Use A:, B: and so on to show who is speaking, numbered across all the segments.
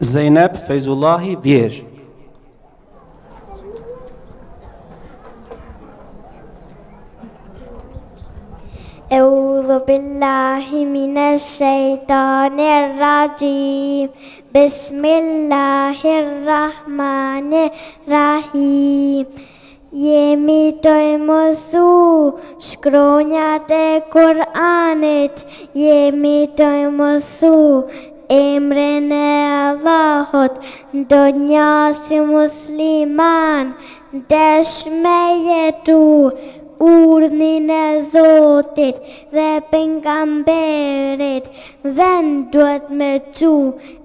A: Zeynep Feyzullahi Vierge.
B: أعوذ بالله من الشيطان الرجيم بسم الله الرحمن الرحيم Jemi të mësu shkronjat e Kur'anit, jemi të mësu emrin e Allahut, do njësi musliman, desh me jetu urdhnin e Zotit dhe pejgamberit, dhe duhet me qu,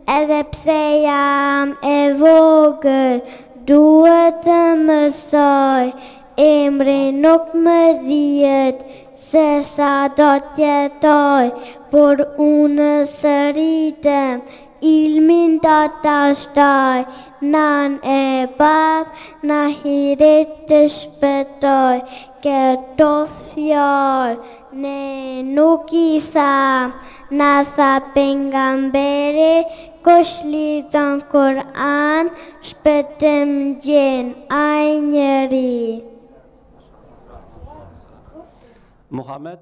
B: edhe pse jam e vogël, duhet të mësoj, emri nuk më rrihet, se sa do t'jetoj, por unë së rritem, ilmin do t'a shtoj, nan e bath, në hiret të shpëtoj, këto fjallë ne nuk i tham, na tha pejgamberi, kush lexon Kur'an, shpëtim gjen ai njeri.
A: Muhammed